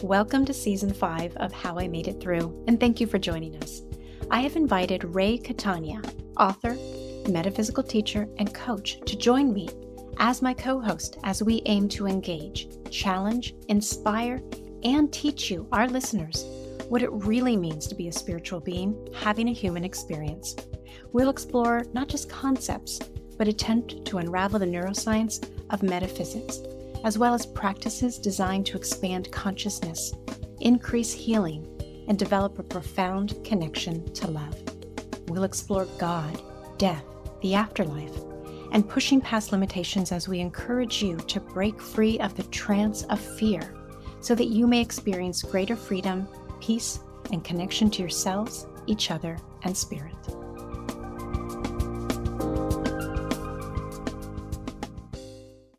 Welcome to Season 5 of How I Made It Through, and thank you for joining us. I have invited Catania, author, metaphysical teacher, and coach, to join me as my co-host as we aim to engage, challenge, inspire, and teach you, our listeners, what it really means to be a spiritual being having a human experience. We'll explore not just concepts, but attempt to unravel the neuroscience of metaphysics, as well as practices designed to expand consciousness, increase healing, and develop a profound connection to love. We'll explore God, death, the afterlife, and pushing past limitations as we encourage you to break free of the trance of fear so that you may experience greater freedom, peace, and connection to yourselves, each other, and spirit.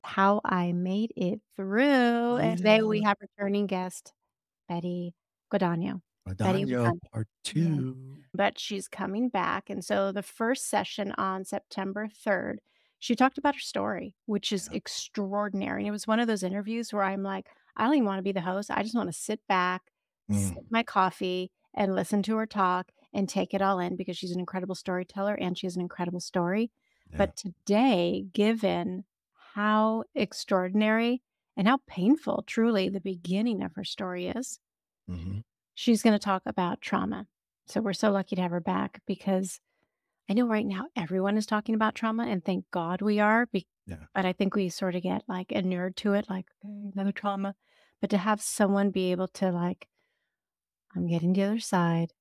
How I Made It Through. And today we have returning guest, Betty Guadagno. Guadagno, part 2. But she's coming back. And so the first session on September 3rd, she talked about her story, which is extraordinary. And it was one of those interviews where I'm like, I don't even want to be the host. I just want to sit back, sip my coffee, and listen to her talk and take it all in, because she's an incredible storyteller and she has an incredible story. Yeah. But today, given how extraordinary and how painful truly the beginning of her story is, she's going to talk about trauma. So we're so lucky to have her back, because I know right now everyone is talking about trauma, and thank God we are. But I think we sort of get like inured to it, like, okay, another trauma. But to have someone be able to like, I'm getting the other side.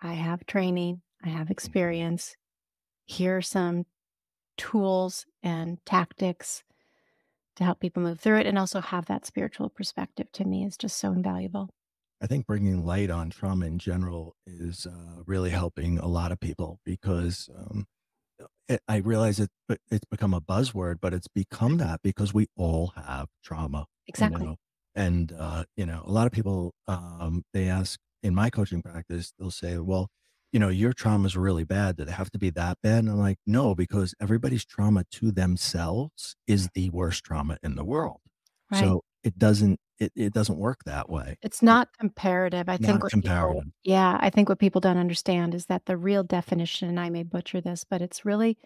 I have training. I have experience. Here are some tools and tactics to help people move through it, and also have that spiritual perspective, to me is just so invaluable. I think bringing light on trauma in general is really helping a lot of people, because I realize it's become a buzzword, but it's become that because we all have trauma. Exactly. And a lot of people, they ask in my coaching practice, they'll say, well, your trauma is really bad. Did it have to be that bad? And I'm like, no, because everybody's trauma to themselves is the worst trauma in the world. Right. So it doesn't work that way. It's not comparative. I think Not comparative. I think what people don't understand is that the real definition, and I may butcher this, but it's really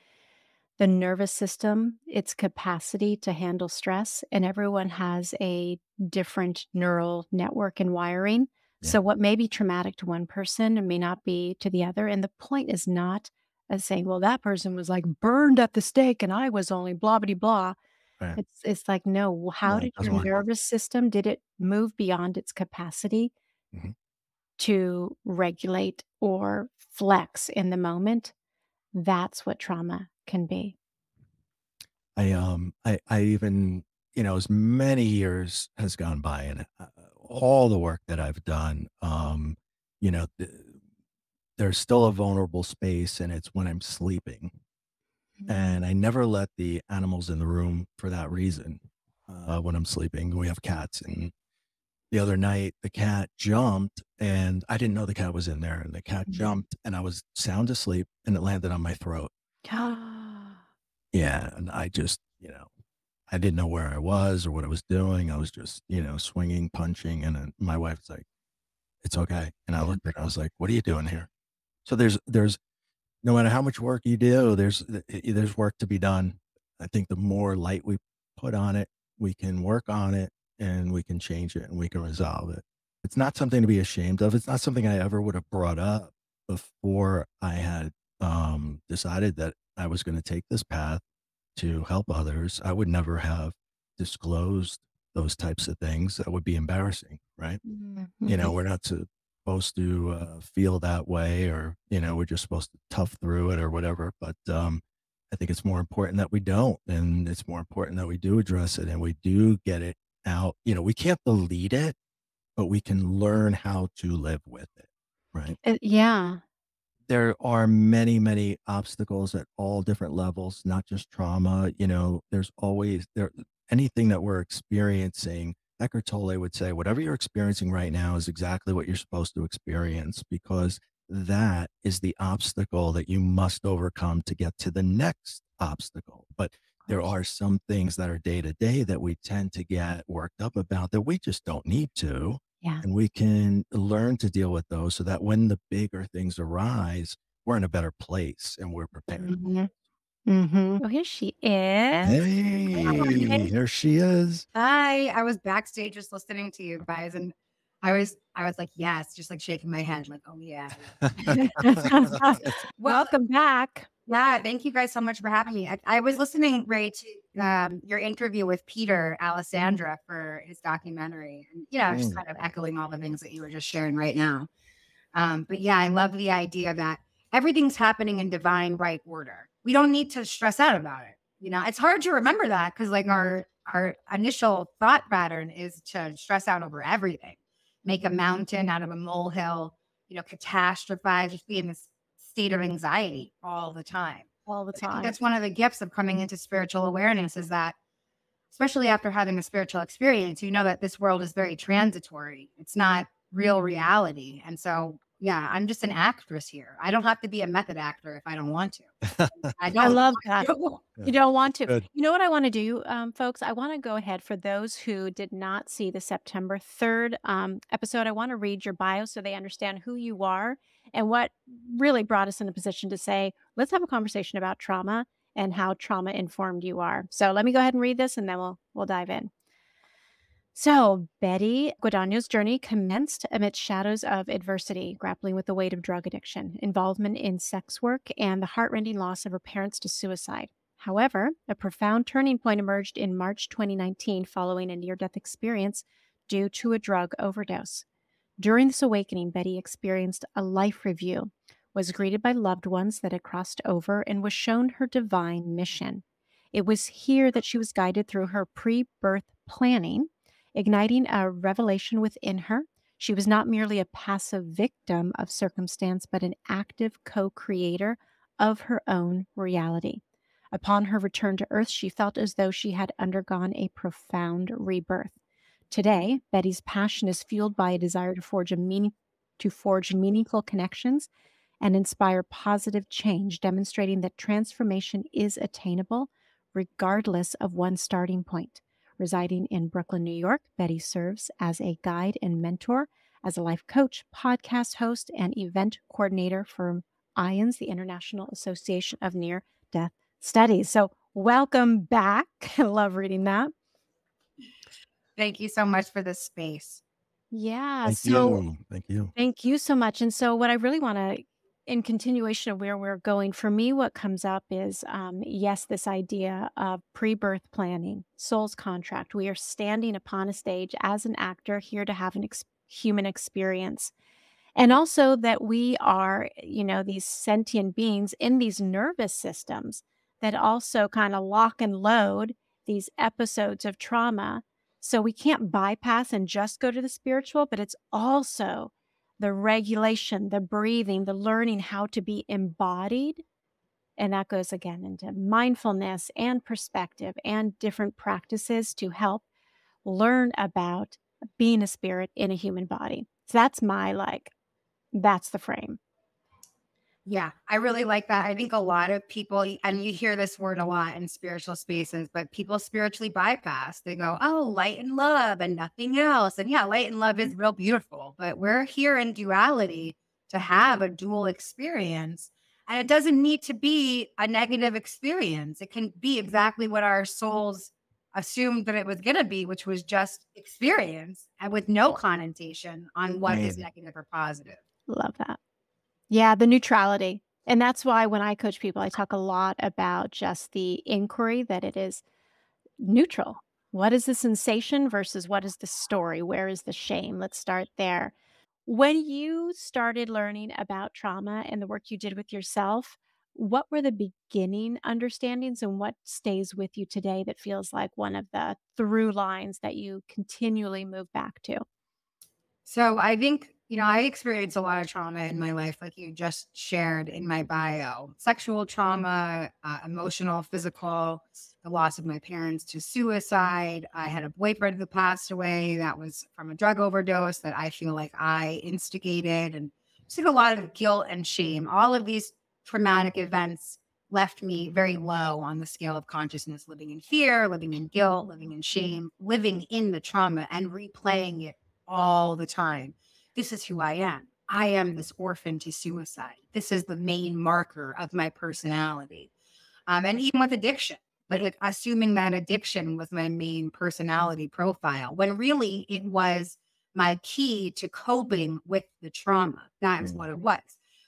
the nervous system, its capacity to handle stress, and everyone has a different neural network and wiring. Yeah. So what may be traumatic to one person may not be to the other. And the point is not as saying, well, that person was like burned at the stake and I was only blah, blah, blah. Right. It's like, no, how did your nervous system, did it move beyond its capacity to regulate or flex in the moment? That's what trauma can be. I even, as many years has gone by, and all the work that I've done, there's still a vulnerable space, and it's when I'm sleeping. And I never let the animals in the room for that reason. When I'm sleeping, we have cats, and the other night the cat jumped, and I didn't know the cat was in there, and the cat jumped, and I was sound asleep, and it landed on my throat. Yeah, and I just, I didn't know where I was or what I was doing. I was just, swinging, punching, and then my wife's like, "It's okay." And I looked at her, I was like, "What are you doing here?" So there's no matter how much work you do, there's work to be done. I think the more light we put on it, we can work on it, and we can change it, and we can resolve it. It's not something to be ashamed of. It's not something I ever would have brought up before I had decided that I was going to take this path to help others. I would never have disclosed those types of things. That would be embarrassing, right? We're not supposed to feel that way, or, we're just supposed to tough through it or whatever. But I think it's more important that we don't, and it's more important that we do address it and we do get it out. We can't delete it, but we can learn how to live with it, right? Yeah. There are many, many obstacles at all different levels, not just trauma. There's always anything that we're experiencing. Eckhart Tolle would say, whatever you're experiencing right now is exactly what you're supposed to experience, because that is the obstacle that you must overcome to get to the next obstacle. But there are some things that are day to day that we tend to get worked up about that we just don't need to. Yeah. And we can learn to deal with those so that when the bigger things arise, we're in a better place and we're prepared. Oh, here she is. Hey, here she is. Hi, I was backstage just listening to you guys, and I was like, yes, just like shaking my head, like, oh yeah. Welcome back. Yeah, thank you guys so much for having me. I was listening, Ray, to your interview with Peter Alessandra for his documentary, and just kind of echoing all the things that you were just sharing right now. But yeah, I love the idea that everything's happening in divine right order. We don't need to stress out about it. It's hard to remember that because like our initial thought pattern is to stress out over everything, make a mountain out of a molehill, catastrophize, just be in this state of anxiety all the time. All the I think time. that's one of the gifts of coming into spiritual awareness is that, especially after having a spiritual experience, you know that this world is very transitory. It's not real reality. And so, yeah, I'm just an actress here. I don't have to be a method actor if I don't want to. I love that. You don't want to. Good. You know what I want to do, folks? I want to go ahead for those who did not see the September 3rd episode. I want to read your bio so they understand who you are and what really brought us in a position to say, let's have a conversation about trauma and how trauma informed you are. So let me go ahead and read this and then we'll dive in. So, Betty Guadagno's journey commenced amidst shadows of adversity, grappling with the weight of drug addiction, involvement in sex work, and the heartrending loss of her parents to suicide. However, a profound turning point emerged in March 2019 following a near-death experience due to a drug overdose. During this awakening, Betty experienced a life review, was greeted by loved ones that had crossed over, and was shown her divine mission. It was here that she was guided through her pre-birth planning, igniting a revelation within her. She was not merely a passive victim of circumstance, but an active co-creator of her own reality. Upon her return to Earth, she felt as though she had undergone a profound rebirth. Today, Betty's passion is fueled by a desire to forge meaningful connections and inspire positive change, demonstrating that transformation is attainable regardless of one's starting point. Residing in Brooklyn, New York, Betty serves as a guide and mentor, as a life coach, podcast host, and event coordinator for IANS, the International Association of Near-Death Studies. So welcome back. I love reading that. Thank you so much for this space. Yeah. Thank you. Thank you so much. And so what I really want to, in continuation of where we're going, for me, what comes up is, yes, this idea of pre-birth planning, soul's contract. We are standing upon a stage as an actor here to have an human experience. And also that we are, these sentient beings in these nervous systems that also kind of lock and load these episodes of trauma. So we can't bypass and just go to the spiritual, but it's also the regulation, the breathing, the learning how to be embodied. And that goes again into mindfulness and perspective and different practices to help learn about being a spirit in a human body. So that's that's the frame. Yeah, I really like that. I think a lot of people, and you hear this word a lot in spiritual spaces, but people spiritually bypass. They go, oh, light and love and nothing else. And yeah, light and love is real beautiful, but we're here in duality to have a dual experience. And it doesn't need to be a negative experience. It can be exactly what our souls assumed that it was going to be, which was just experience and with no connotation on what is negative or positive. Love that. Yeah, the neutrality. And that's why when I coach people, I talk a lot about just the inquiry, that it is neutral. What is the sensation versus what is the story? Where is the shame? Let's start there. When you started learning about trauma and the work you did with yourself, what were the beginning understandings and what stays with you today that feels like one of the through lines that you continually move back to? So I think, I experienced a lot of trauma in my life, like you just shared in my bio. Sexual trauma, emotional, physical, the loss of my parents to suicide. I had a boyfriend who passed away. That was from a drug overdose that I feel like I instigated, and just like a lot of guilt and shame. All of these traumatic events left me very low on the scale of consciousness, living in fear, living in guilt, living in shame, living in the trauma and replaying it all the time. This is who I am. I am this orphan to suicide. This is the main marker of my personality. And even with addiction, like assuming that addiction was my main personality profile, when really it was my key to coping with the trauma. That is what it was.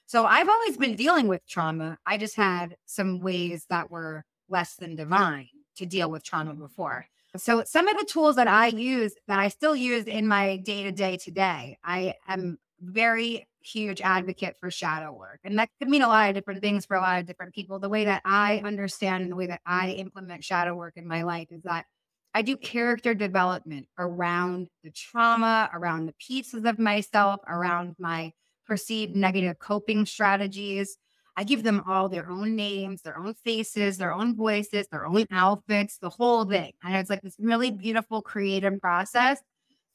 So I've always been dealing with trauma. I just had some ways that were less than divine to deal with trauma before. So some of the tools that I use, that I still use in my day-to-day today, I am very huge advocate for shadow work. And that could mean a lot of different things for a lot of different people. The way that I understand and the way that I implement shadow work in my life is that I do character development around the trauma, around the pieces of myself, around my perceived negative coping strategies. I give them all their own names, their own faces, their own voices, their own outfits, the whole thing. And it's like this really beautiful creative process.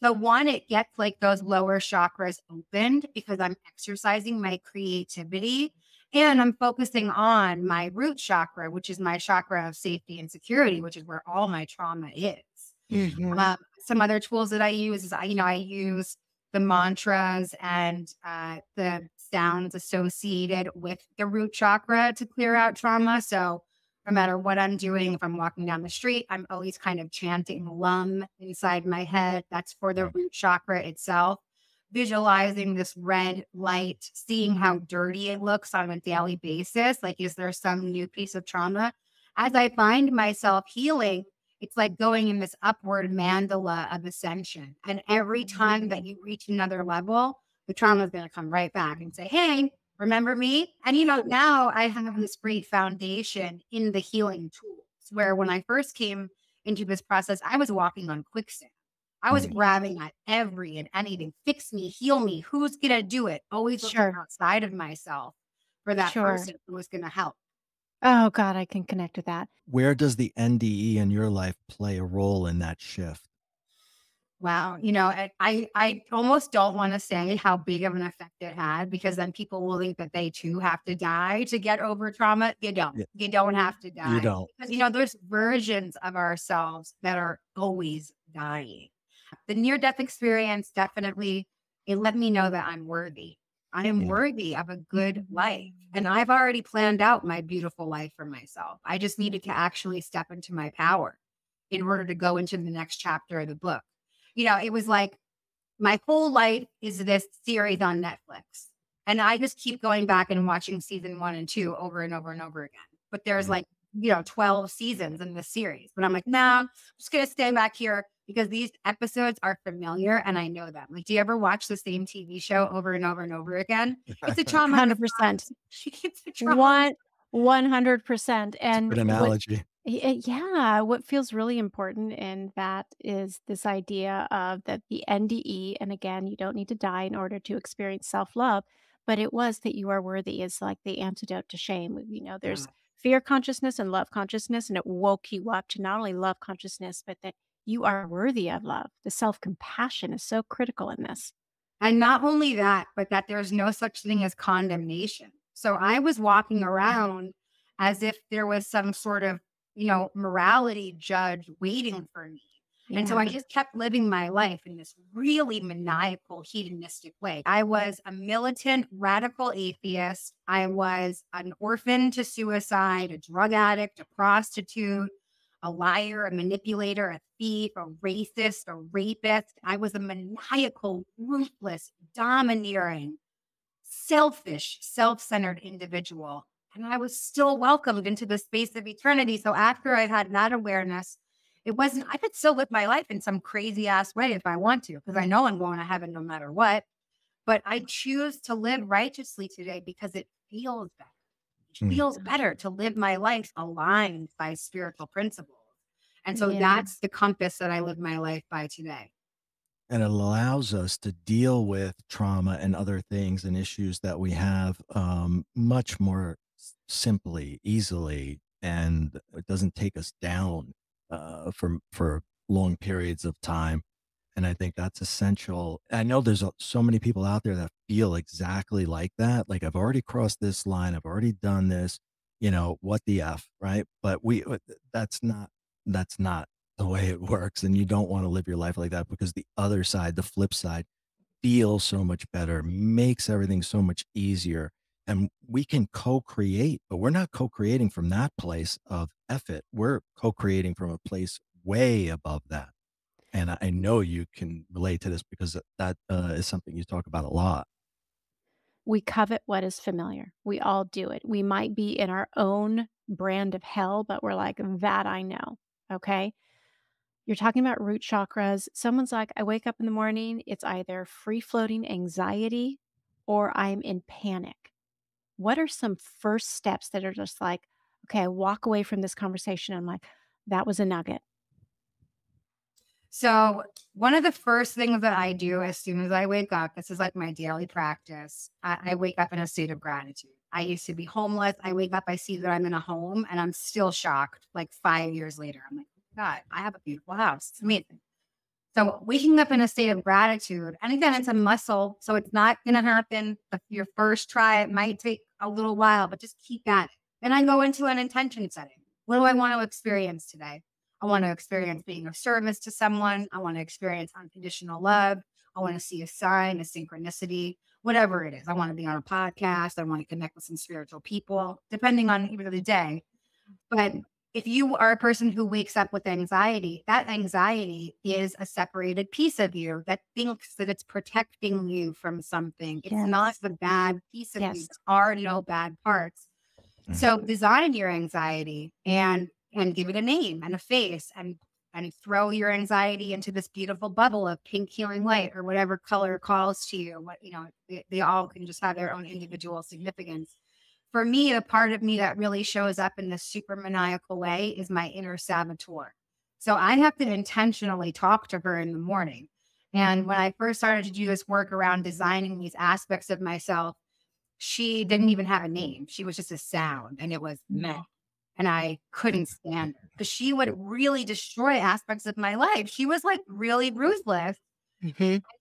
So one, it gets like those lower chakras opened because I'm exercising my creativity and I'm focusing on my root chakra, which is my chakra of safety and security, which is where all my trauma is. Some other tools that I use is, I use the mantras and the sounds associated with the root chakra to clear out trauma. So no matter what I'm doing, if I'm walking down the street, I'm always kind of chanting lum inside my head. That's for the root chakra itself. Visualizing this red light, seeing how dirty it looks on a daily basis. Like, is there some new piece of trauma? As I find myself healing, it's like going in this upward mandala of ascension. And every time that you reach another level, the trauma is going to come right back and say, hey, remember me? And, now I have this great foundation in the healing tools where when I first came into this process, I was walking on quicksand. I was grabbing at every and anything, fix me, heal me. Who's going to do it? Always looking outside of myself for that person who was going to help. Oh, God, I can connect with that. Where does the NDE in your life play a role in that shift? Wow. I almost don't want to say how big of an effect it had, because then people will think that they too have to die to get over trauma. You don't. Yeah. You don't have to die. You don't. Because, there's versions of ourselves that are always dying. The near-death experience definitely, it let me know that I'm worthy. I am worthy of a good life. And I've already planned out my beautiful life for myself. I just needed to actually step into my power in order to go into the next chapter of the book. It was like my whole life is this series on Netflix. And I just keep going back and watching season 1 and 2 over and over and over again. But there's 12 seasons in this series. But I'm like, no, I'm just going to stay back here because these episodes are familiar and I know them. Like, do you ever watch the same TV show over and over and over again? It's a trauma. 100%. It's a trauma. 100%. And good analogy. What feels really important in that is this idea of that the NDE, and again, you don't need to die in order to experience self-love, but it was that you are worthy is like the antidote to shame. There's fear consciousness and love consciousness, and it woke you up to not only love consciousness, but that you are worthy of love. The self-compassion is so critical in this. And not only that, but that there's no such thing as condemnation. So I was walking around as if there was some sort of, morality judge waiting for me. And so I just kept living my life in this really maniacal, hedonistic way. I was a militant, radical atheist. I was an orphan to suicide, a drug addict, a prostitute, a liar, a manipulator, a thief, a racist, a rapist. I was a maniacal, ruthless, domineering, selfish, self-centered individual. And I was still welcomed into the space of eternity. So after I had that awareness, I could still live my life in some crazy ass way if I want to, because I know I'm going to heaven no matter what. But I choose to live righteously today because it feels better. It feels better to live my life aligned by spiritual principles. And so that's the compass that I live my life by today. And it allows us to deal with trauma and other things and issues that we have much more simply, easily, and it doesn't take us down for long periods of time. And I think that's essential. I know there's so many people out there that feel exactly like that. Like, I've already crossed this line. I've already done this. what the F, right? But that's not the way it works. And you don't want to live your life like that, because the other side, the flip side, feels so much better, makes everything so much easier. And we can co-create, but we're not co-creating from that place of effort. We're co-creating from a place way above that. And I know you can relate to this, because that is something you talk about a lot. We covet what is familiar. We all do it. We might be in our own brand of hell, but we're like, that I know. Okay. You're talking about root chakras. Someone's like, I wake up in the morning, it's either free floating anxiety or I'm in panic. What are some first steps that are just like, okay, I walk away from this conversation, I'm like, that was a nugget. So one of the first things that I do as soon as I wake up, this is like my daily practice. I wake up in a state of gratitude. I used to be homeless. I wake up, I see that I'm in a home, and I'm still shocked. Like 5 years later, I'm like, God, I have a beautiful house. It's amazing. So waking up in a state of gratitude, and again, it's a muscle, so it's not going to happen your first try. It might take a little while, but just keep at it. Then I go into an intention setting. What do I want to experience today? I want to experience being of service to someone. I want to experience unconditional love. I want to see a sign, a synchronicity, whatever it is. I want to be on a podcast. I want to connect with some spiritual people, depending on either the day. But if you are a person who wakes up with anxiety, that anxiety is a separated piece of you that thinks that it's protecting you from something. It's not the bad piece of you. There are no bad parts. So design your anxiety and give it a name and a face, and throw your anxiety into this beautiful bubble of pink healing light or whatever color calls to you. They all can just have their own individual significance. For me, the part of me that really shows up in this super maniacal way is my inner saboteur. So I have to intentionally talk to her in the morning. And when I first started to do this work around designing these aspects of myself, she didn't even have a name. She was just a sound, and it was meh. And I couldn't stand her because she would really destroy aspects of my life. She was like really ruthless.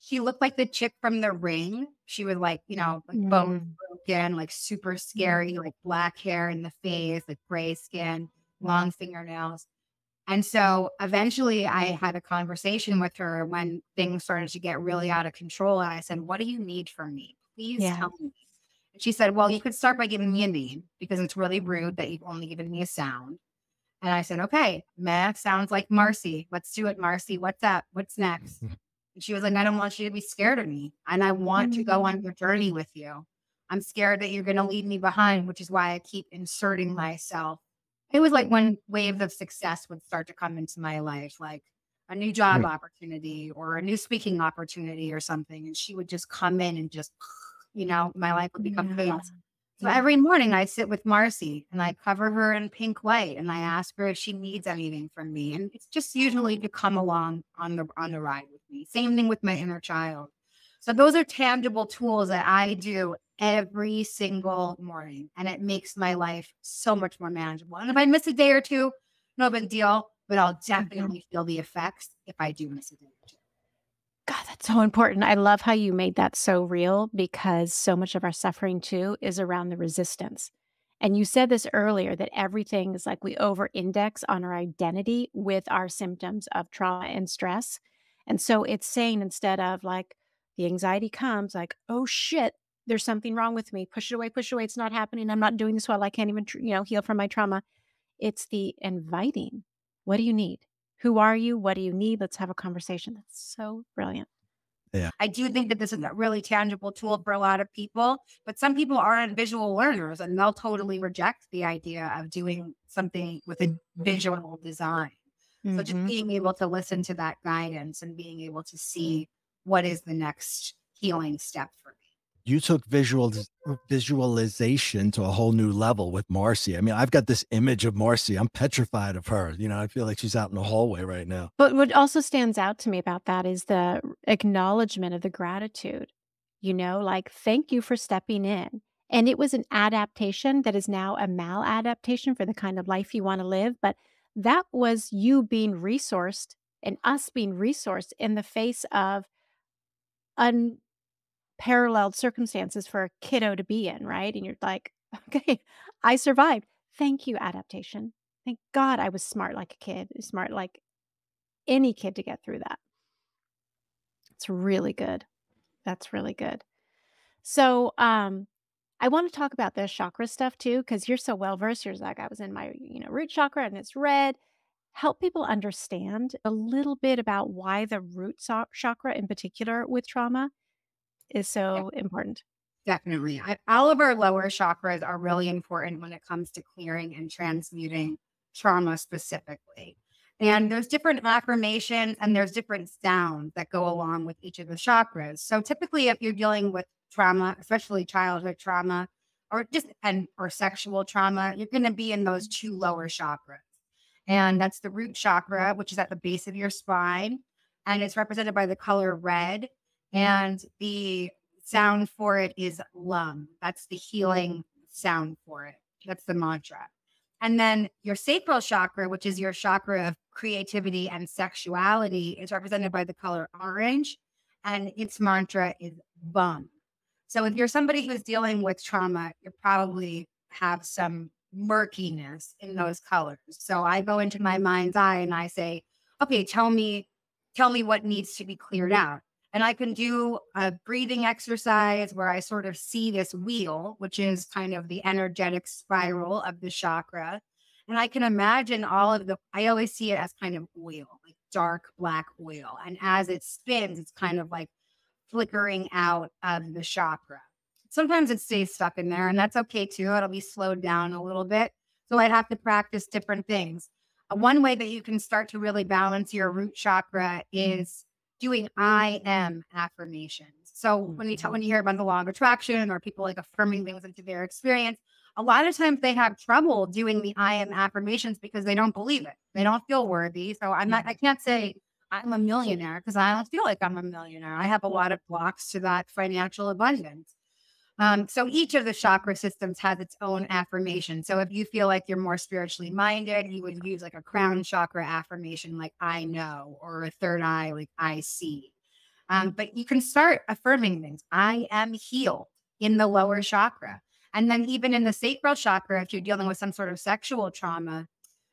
She looked like the chick from The Ring. She was like, bones broken, like super scary, like black hair in the face, like gray skin, long fingernails. And so eventually I had a conversation with her when things started to get really out of control. And I said, what do you need from me? Please tell me. And she said, well, you could start by giving me a name, because it's really rude that you've only given me a sound. And I said, okay, meh, sounds like Marcy. Let's do it, Marcy. What's up? What's next? And she was like, I don't want you to be scared of me. And I want to go on your journey with you. I'm scared that you're going to leave me behind, which is why I keep inserting myself. It was like when waves of success would start to come into my life, like a new job opportunity or a new speaking opportunity or something. And she would just come in and just, my life would become chaos. So every morning I sit with Marcy and I cover her in pink light and I ask her if she needs anything from me. And it's just usually to come along on the ride with me. Same thing with my inner child. So those are tangible tools that I do every single morning, and it makes my life so much more manageable. And if I miss a day or two, no big deal, but I'll definitely feel the effects if I do miss a day or two. God, that's so important. I love how you made that so real, because so much of our suffering too is around the resistance. And you said this earlier, that everything is like we over-index on our identity with our symptoms of trauma and stress. And so it's saying, instead of like the anxiety comes like, oh shit, there's something wrong with me. Push it away, it's not happening. I'm not doing this well. I can't even, heal from my trauma. It's the inviting. What do you need? Who are you? What do you need? Let's have a conversation. That's so brilliant. Yeah. I do think that this is a really tangible tool for a lot of people, but some people aren't visual learners and they'll totally reject the idea of doing something with a visual design. So just being able to listen to that guidance and being able to see what is the next healing step for me. You took visualization to a whole new level with Marcy. I mean, I've got this image of Marcy. I'm petrified of her. I feel like she's out in the hallway right now. But what also stands out to me about that is the acknowledgement of the gratitude, like, thank you for stepping in. And it was an adaptation that is now a maladaptation for the kind of life you want to live. But that was you being resourced and us being resourced in the face of unparalleled circumstances for a kiddo to be in, right? And you're like, okay, I survived. Thank you, adaptation. Thank God I was smart like a kid, smart like any kid to get through that. It's really good. That's really good. So, I want to talk about this chakra stuff too, because you're so well versed. You're like, I was in my, root chakra and it's red. Help people understand a little bit about why the root chakra in particular with trauma is so important. Definitely. All of our lower chakras are really important when it comes to clearing and transmuting trauma specifically. And there's different affirmations and there's different sounds that go along with each of the chakras. So typically if you're dealing with trauma, especially childhood trauma or or sexual trauma, you're going to be in those two lower chakras. And that's the root chakra, which is at the base of your spine. And it's represented by the color red. And the sound for it is lum. That's the healing sound for it. That's the mantra. And then your sacral chakra, which is your chakra of creativity and sexuality, is represented by the color orange. And its mantra is bum. So if you're somebody who's dealing with trauma, you probably have some murkiness in those colors. So I go into my mind's eye and I say, okay, tell me what needs to be cleared out. And I can do a breathing exercise where I sort of see this wheel, which is kind of the energetic spiral of the chakra. And I can imagine I always see it as kind of oil, like dark black oil. And as it spins, it's kind of like flickering out of the chakra. Sometimes it stays stuck in there, and that's okay too. It'll be slowed down a little bit. So I'd have to practice different things. One way that you can start to really balance your root chakra is doing I am affirmations. So when you hear about the law of attraction or people like affirming things into their experience, a lot of times they have trouble doing the I am affirmations because they don't believe it. They don't feel worthy. So I can't say I'm a millionaire because I don't feel like I'm a millionaire. I have a lot of blocks to that financial abundance. So each of the chakra systems has its own affirmation. So if you feel like you're more spiritually minded, you would use like a crown chakra affirmation, like I know, or a third eye, like I see. But you can start affirming things. I am healed in the lower chakra. And then even in the sacral chakra, if you're dealing with some sort of sexual trauma,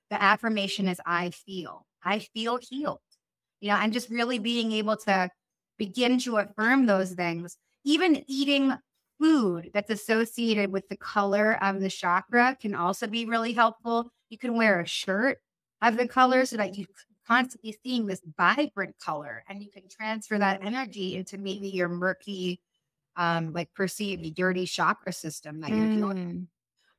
the affirmation is I feel healed. And just really being able to begin to affirm those things, even eating food that's associated with the color of the chakra can also be really helpful. You can wear a shirt of the color so that you're constantly seeing this vibrant color and you can transfer that energy into maybe your murky, like perceived dirty chakra system that you're dealing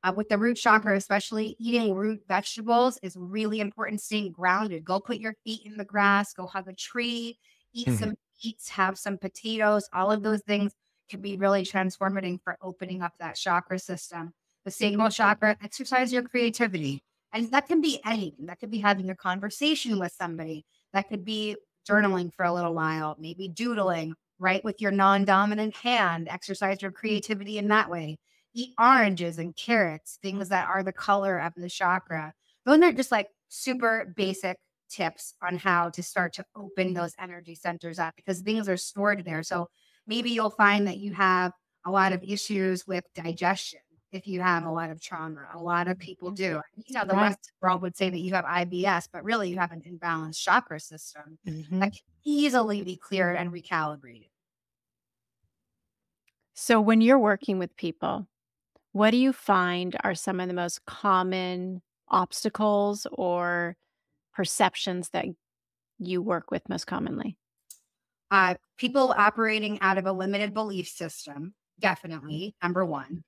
with. With the root chakra, especially eating root vegetables is really important. Staying grounded. Go put your feet in the grass, go hug a tree, eat some beets, have some potatoes. All of those things can be really transformative for opening up that chakra system. The sacral chakra, exercise your creativity. And that can be anything. That could be having a conversation with somebody. That could be journaling for a little while, maybe doodling, right? With your non-dominant hand, exercise your creativity in that way. Eat oranges and carrots, things that are the color of the chakra. Those are just like super basic tips on how to start to open those energy centers up because things are stored there. So maybe you'll find that you have a lot of issues with digestion if you have a lot of trauma. A lot of people do. The rest of the world would say that you have IBS, but really you have an imbalanced chakra system that can easily be cleared and recalibrated. So when you're working with people, what do you find are some of the most common obstacles or perceptions that you work with most commonly? People operating out of a limited belief system, definitely, number one.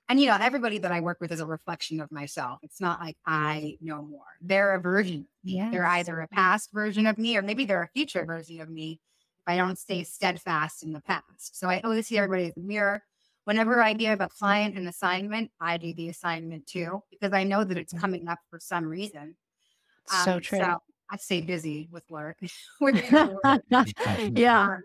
And, everybody that I work with is a reflection of myself. It's not like I know more. They're a version of me. Yes. They're either a past version of me or maybe they're a future version of me if I don't stay steadfast in the past. So I always see everybody as a mirror. Whenever I give a client an assignment, I do the assignment too, because I know that it's coming up for some reason. So true. So I stay busy with work. Yeah.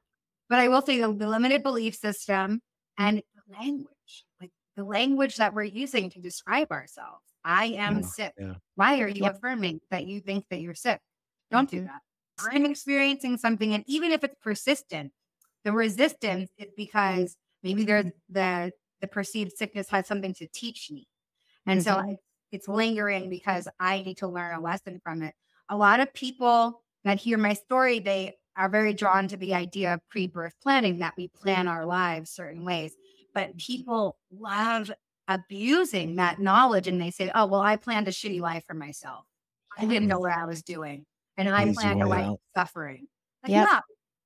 But I will say the limited belief system and language, like the language that we're using to describe ourselves. I am sick. Yeah. Why are you affirming that you think that you're sick? Don't do that. I'm experiencing something. And even if it's persistent, the resistance is because maybe there's the perceived sickness has something to teach me. And so it's lingering because I need to learn a lesson from it. A lot of people that hear my story, they are very drawn to the idea of pre-birth planning, that we plan our lives certain ways. But people love abusing that knowledge, and they say, oh, well, I planned a shitty life for myself. I didn't know what I was doing. And I Easy planned a way life of out. suffering. Like, Yep. yeah,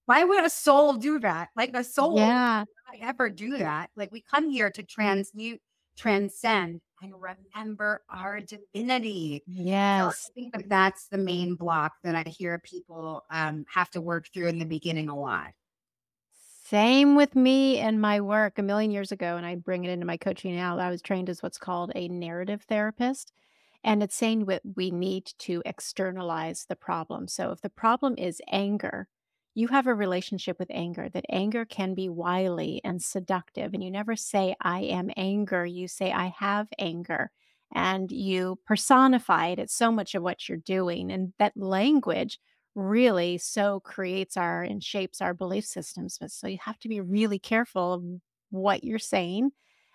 why would a soul do that? Like, a soul Yeah. would not ever do that. Like, we come here to transmute, transcend, and remember our divinity. So I Yes. think that that's the main block that I hear people have to work through in the beginning a lot. Same with me and my work a million years ago, and I bring it into my coaching now. I was trained as what's called a narrative therapist. And it's saying that we need to externalize the problem. So if the problem is anger, you have a relationship with anger, that anger can be wily and seductive. And you never say, I am anger. You say, I have anger. And you personify it. It's so much of what you're doing. And that language really so creates our and shapes our belief systems. But so you have to be really careful of what you're saying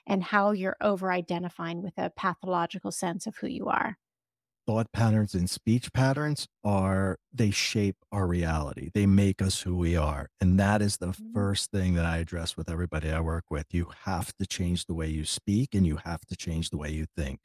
and how you're over identifying with a pathological sense of who you are. Thought patterns and speech patterns they shape our reality. They make us who we are. And that is the first thing that I address with everybody I work with. You have to change the way you speak, and you have to change the way you think.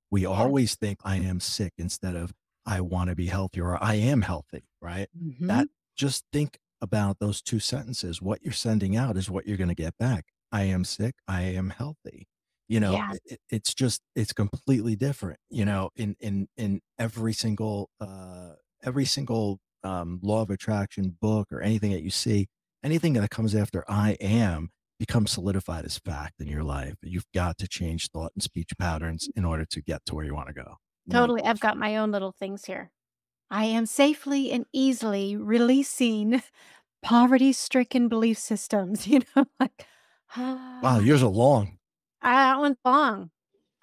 We always think I am sick instead of I want to be healthy or I am healthy, right? Mm-hmm. Just think about those two sentences. What you're sending out is what you're going to get back. I am sick. I am healthy. Yeah. It's completely different, in every single law of attraction book or anything that you see, anything that comes after I am becomes solidified as fact in your life. You've got to change thought and speech patterns in order to get to where you want to go. Totally. I've got my own little things here. I am safely and easily releasing poverty-stricken belief systems, like, Wow, yours are long. that one's long.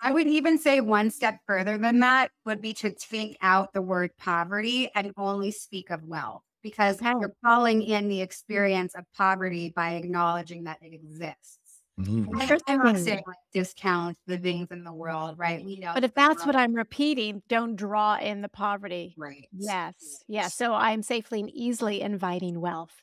I would even say one step further than that would be to take out the word poverty and only speak of wealth, because Okay. you're calling in the experience of poverty by acknowledging that it exists. Mhm. I'm not saying like discount the things in the world, right? We know, But if that's what I'm repeating, don't draw in the poverty. right. Yes. Yeah. So I'm safely and easily inviting wealth.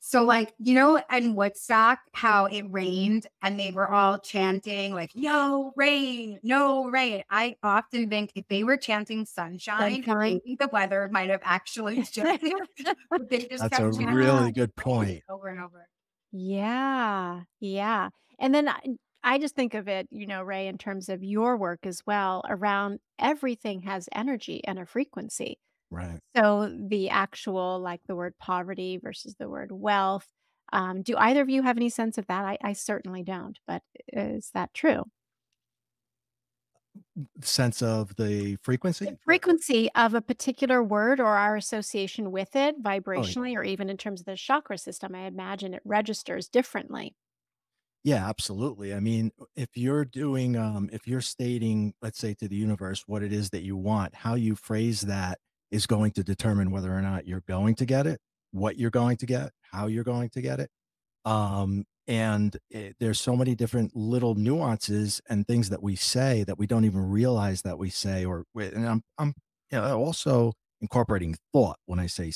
So, like, in Woodstock, how it rained and they were all chanting, like, no rain, no rain. I often think if they were chanting sunshine, maybe the weather might have actually shifted. But they just That's a kept chanting really good point. over and over. Yeah. Yeah. And then I just think of it, Ray, in terms of your work as well, around everything has energy and a frequency. Right. So the actual, like the word poverty versus the word wealth, do either of you have any sense of that? I certainly don't, but is that true? Sense of the frequency? The frequency of a particular word or our association with it Oh, yeah. vibrationally, or even in terms of the chakra system, I imagine it registers differently. Yeah, absolutely. I mean, if you're stating, let's say, to the universe what it is that you want, how you phrase that is going to determine whether or not you're going to get it, what you're going to get, how you're going to get it. There's so many different little nuances and things that we say that we don't even realize that we say, and I'm also incorporating thought when I say,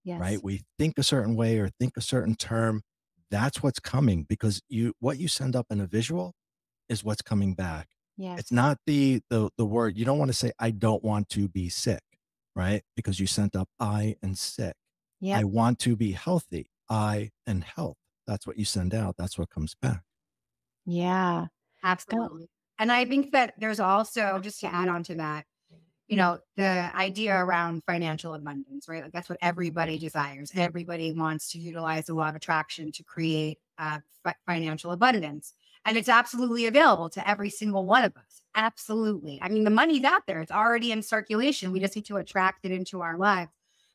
Yes. right? We think a certain way or think a certain term. That's what's coming, because what you send up in a visual is what's coming back. Yes. It's not the word. You don't want to say, I don't want to be sick, right? Because you sent up I and sick. Yep. I want to be healthy, I and health. That's what you send out. That's what comes back. Yeah. Absolutely. And I think that there's also, just to add on to that, the idea around financial abundance, right? Like that's what everybody desires. Everybody wants to utilize the law of attraction to create financial abundance. And it's absolutely available to every single one of us. Absolutely. I mean, the money's out there. It's already in circulation. We just need to attract it into our lives.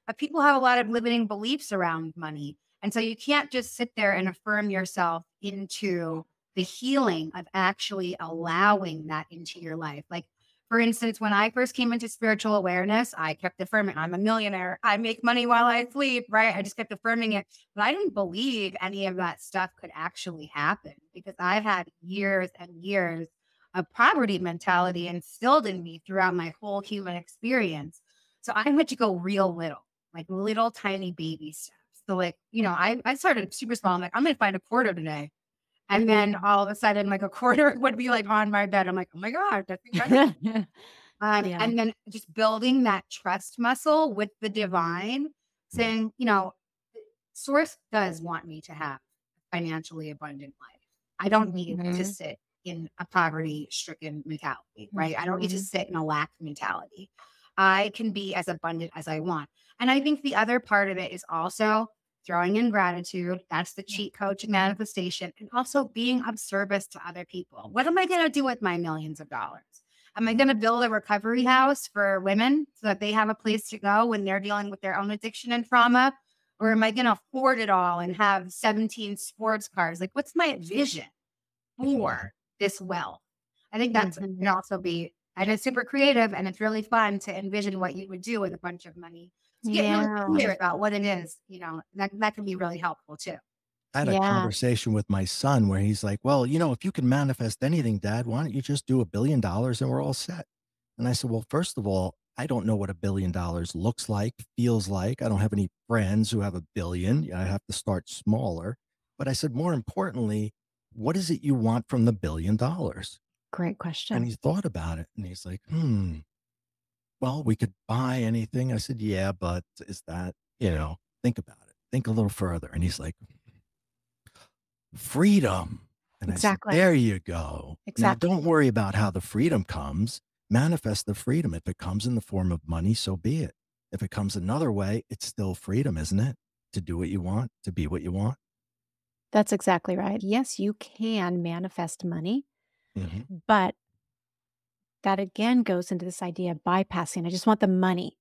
But people have a lot of limiting beliefs around money. And so you can't just sit there and affirm yourself into the healing of actually allowing that into your life. Like, for instance, when I first came into spiritual awareness, I kept affirming, I'm a millionaire. I make money while I sleep, right? I just kept affirming it. But I didn't believe any of that stuff could actually happen, because I had years and years a poverty mentality instilled in me throughout my whole human experience. So I had to go real little, like little tiny baby steps. So like, I started super small. I'm like, I'm going to find a quarter today. And then all of a sudden, like a quarter would be like on my bed. I'm like, oh my God, that's incredible. Yeah. And then just building that trust muscle with the divine, saying, source does want me to have a financially abundant life. I don't need to sit in a poverty stricken mentality, right? I don't need to sit in a lack mentality. I can be as abundant as I want. And I think the other part of it is also throwing in gratitude. That's the cheat code to manifestation, and also being of service to other people. What am I going to do with my millions of dollars? Am I going to build a recovery house for women so that they have a place to go when they're dealing with their own addiction and trauma? Or am I going to hoard it all and have 17 sports cars? Like, what's my vision for this wealth? I think that's can also be, and it's super creative, and it's really fun to envision what you would do with a bunch of money. To get really clear about what it is, that can be really helpful too. I had a conversation with my son where he's like, well, if you can manifest anything, Dad, why don't you just do $1 billion and we're all set? And I said, well, first of all, I don't know what $1 billion looks like, feels like. I don't have any friends who have $1 billion. I have to start smaller. But I said, more importantly, what is it you want from the $1 billion? Great question. And he thought about it and he's like, well, we could buy anything. I said, yeah, but is that, think about it. Think a little further. And he's like, freedom. And Exactly. I said, there you go. Exactly. Now, don't worry about how the freedom comes. Manifest the freedom. If it comes in the form of money, so be it. If it comes another way, it's still freedom, isn't it? To do what you want, to be what you want. That's exactly right. Yes, you can manifest money, Mm-hmm. but that again goes into this idea of bypassing. I just want the money.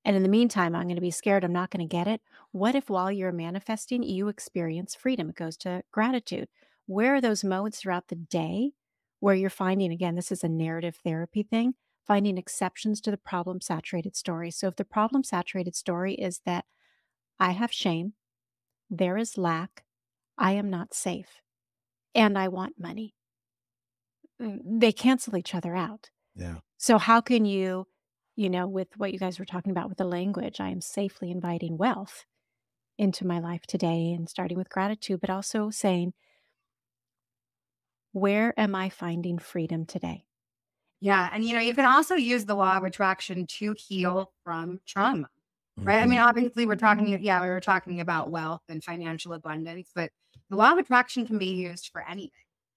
And in the meantime, I'm going to be scared I'm not going to get it. What if while you're manifesting, you experience freedom? It goes to gratitude. Where are those moments throughout the day where you're finding, again, this is a narrative therapy thing, finding exceptions to the problem saturated story. So if the problem saturated story is that I have shame, there is lack, I am not safe, and I want money, they cancel each other out. Yeah. So how can you, with what you guys were talking about with the language, I am safely inviting wealth into my life today and starting with gratitude, but also saying, where am I finding freedom today? Yeah. And, you can also use the law of attraction to heal from trauma, right? I Mm-hmm. mean, obviously we were talking about wealth and financial abundance, but the law of attraction can be used for anything.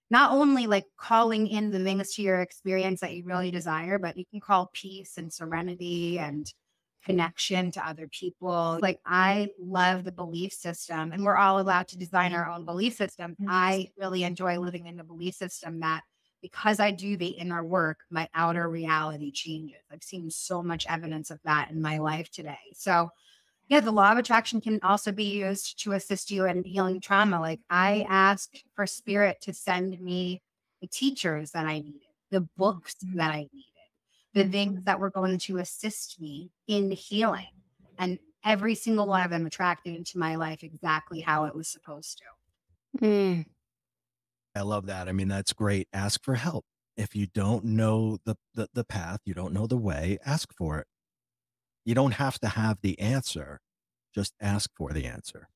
Not only like calling in the things to your experience that you really desire, but you can call peace and serenity and connection to other people. Like, I love the belief system, and we're all allowed to design our own belief system. I really enjoy living in a belief system that, because I do the inner work, my outer reality changes. I've seen so much evidence of that in my life today. So yeah, the law of attraction can also be used to assist you in healing trauma. Like, I asked for spirit to send me the teachers that I needed, the books that I needed, the things that were going to assist me in healing. And every single one of them attracted into my life exactly how it was supposed to. I love that. I mean, that's great. Ask for help. If you don't know the path, you don't know the way, ask for it. You don't have to have the answer. Just ask for the answer.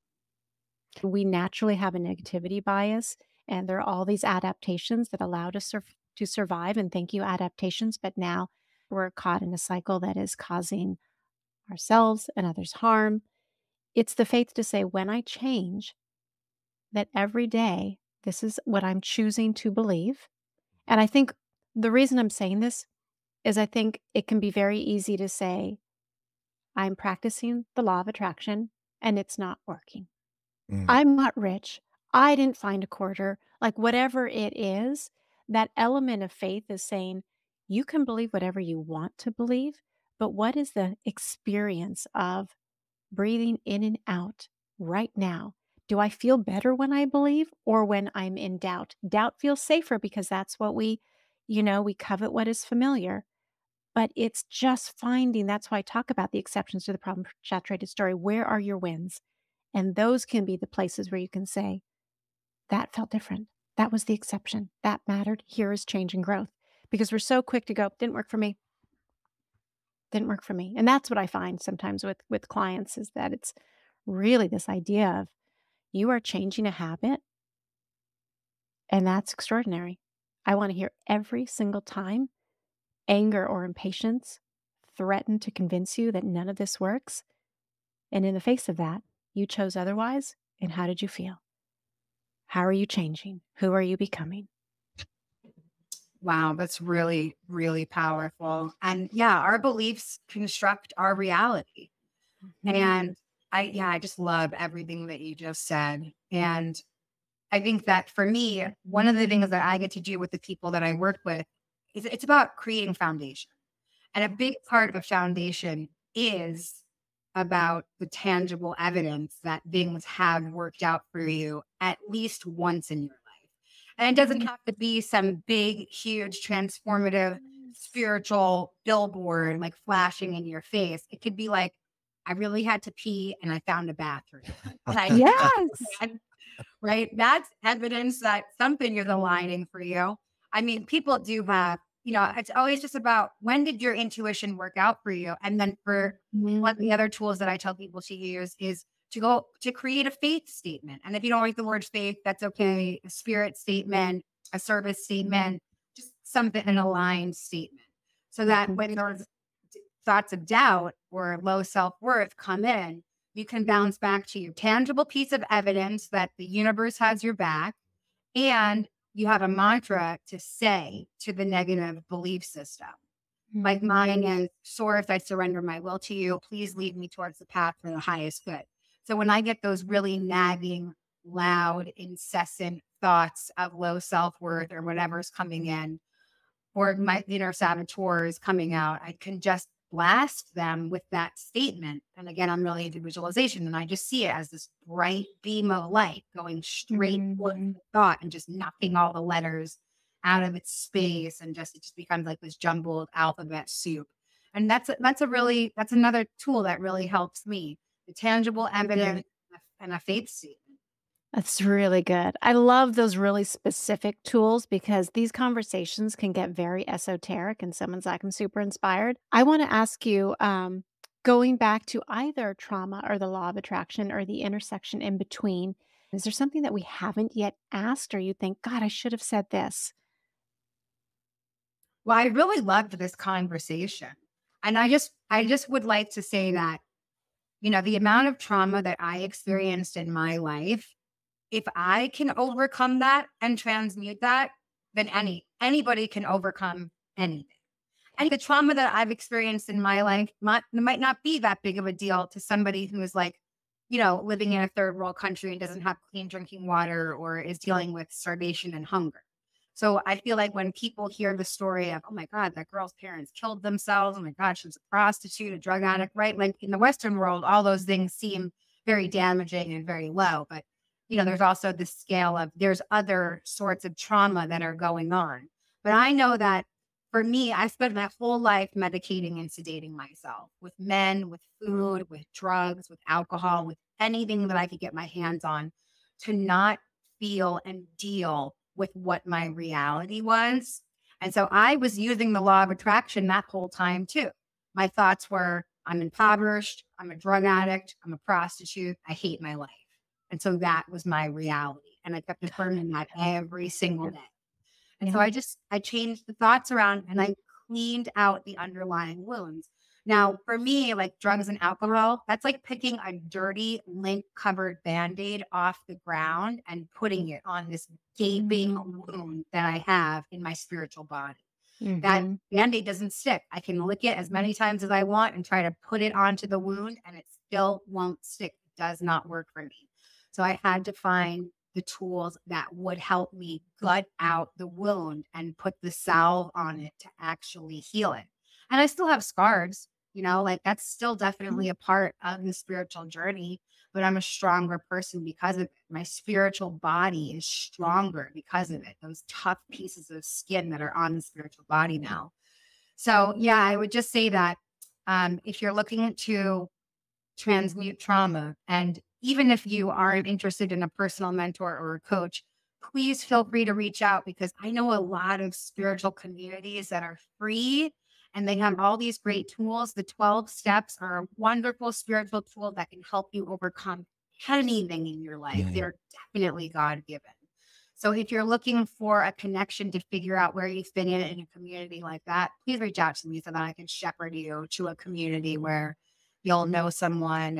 We naturally have a negativity bias, and there are all these adaptations that allowed us to survive. And thank you, adaptations. But now we're caught in a cycle that is causing ourselves and others harm. It's the faith to say, when I change, that every day, this is what I'm choosing to believe. And I think the reason I'm saying this is I think it can be very easy to say, I'm practicing the law of attraction and it's not working. I'm not rich. I didn't find a quarter. Like, whatever it is, that element of faith is saying, you can believe whatever you want to believe, but what is the experience of breathing in and out right now? Do I feel better when I believe or when I'm in doubt? Doubt feels safer because that's what we covet what is familiar. But it's just finding, that's why I talk about the exceptions to the problem saturated story. Where are your wins? And those can be the places where you can say, that felt different. That was the exception. That mattered. Here is change and growth. because we're so quick to go, didn't work for me. Didn't work for me. And that's what I find sometimes with clients, is that it's really this idea of you are changing a habit, and that's extraordinary. I want to hear every single time anger or impatience threaten to convince you that none of this works. And in the face of that, you chose otherwise. And how did you feel? How are you changing? Who are you becoming? Wow, that's really, really powerful. And yeah, our beliefs construct our reality. And I just love everything that you just said. And I think that for me, one of the things that I get to do with the people that I work with is it's about creating foundation. And a big part of foundation is about the tangible evidence that things have worked out for you at least once in your life. And it doesn't have to be some big, huge, transformative, spiritual billboard like flashing in your face. It could be like, I really had to pee and I found a bathroom. Yes. Right? That's evidence that something is aligning for you. I mean, people do have, it's always just about when did your intuition work out for you? And then for one of the other tools that I tell people to use is to go to create a faith statement. And if you don't like the word faith, that's okay. A spirit statement, a service statement, just something, an aligned statement. So that when those thoughts of doubt or low self-worth come in, you can bounce back to your tangible piece of evidence that the universe has your back, and you have a mantra to say to the negative belief system. Like mine is, source, I surrender my will to you. Please lead me towards the path for the highest good. So when I get those really nagging, loud, incessant thoughts of low self-worth or whatever's coming in, or my inner saboteurs coming out, I can just blast them with that statement. And again, I'm really into visualization, and I just see it as this bright beam of light going straight towards the thought and just knocking all the letters out of its space, and it just becomes like this jumbled alphabet soup. And that's another tool that really helps me. The tangible evidence and a faith statement. That's really good. I love those really specific tools, because these conversations can get very esoteric and someone's like, I'm super inspired. I want to ask you, going back to either trauma or the law of attraction or the intersection in between, is there something that we haven't yet asked, or you think, God, I should have said this? Well, I really loved this conversation. And I just would like to say that, the amount of trauma that I experienced in my life, if I can overcome that and transmute that, then anybody can overcome anything. And the trauma that I've experienced in my life might not be that big of a deal to somebody who is like, living in a third world country and doesn't have clean drinking water or is dealing with starvation and hunger. So I feel like when people hear the story of, oh my God, that girl's parents killed themselves. Oh my God, she was a prostitute, a drug addict, right? Like in the Western world, all those things seem very damaging and very low. But there's also this scale of there's other sorts of trauma that are going on. But I know that for me, I spent my whole life medicating and sedating myself with men, with food, with drugs, with alcohol, with anything that I could get my hands on to not feel and deal with what my reality was. And so I was using the law of attraction that whole time too. My thoughts were, I'm impoverished, I'm a drug addict, I'm a prostitute, I hate my life. And so that was my reality. And I kept affirming that every single day. And so I changed the thoughts around and I cleaned out the underlying wounds. Now, for me, like drugs and alcohol, that's like picking a dirty lint covered Band-Aid off the ground and putting it on this gaping wound that I have in my spiritual body. That Band-Aid doesn't stick. I can lick it as many times as I want and try to put it onto the wound, and it still won't stick. It does not work for me. So I had to find the tools that would help me gut out the wound and put the salve on it to actually heal it. And I still have scars, like that's still definitely a part of the spiritual journey, but I'm a stronger person because of it. My spiritual body is stronger because of it. Those tough pieces of skin that are on the spiritual body now. So yeah, I would just say that if you're looking to transmute trauma, and even if you aren't interested in a personal mentor or a coach, please feel free to reach out, because I know a lot of spiritual communities that are free and they have all these great tools. The 12 steps are a wonderful spiritual tool that can help you overcome anything in your life. They're definitely God-given. So if you're looking for a connection to figure out where you fit in a community like that, please reach out to me so that I can shepherd you to a community where you'll know someone.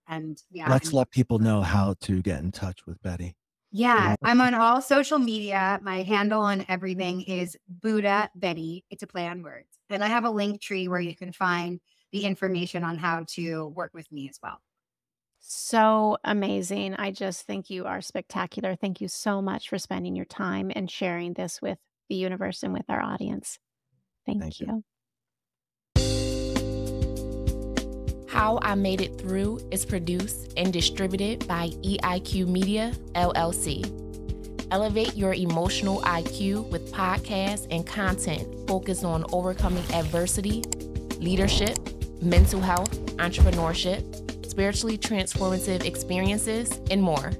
And yeah. Let's let people know how to get in touch with Betty. Yeah, I'm on all social media. My handle on everything is Buddha Betty. It's a play on words. And I have a link tree where you can find the information on how to work with me as well. So amazing. I just think you are spectacular. Thank you so much for spending your time and sharing this with the universe and with our audience. Thank you. How I Made It Through is produced and distributed by EIQ Media, LLC. Elevate your emotional IQ with podcasts and content focused on overcoming adversity, leadership, mental health, entrepreneurship, spiritually transformative experiences, and more.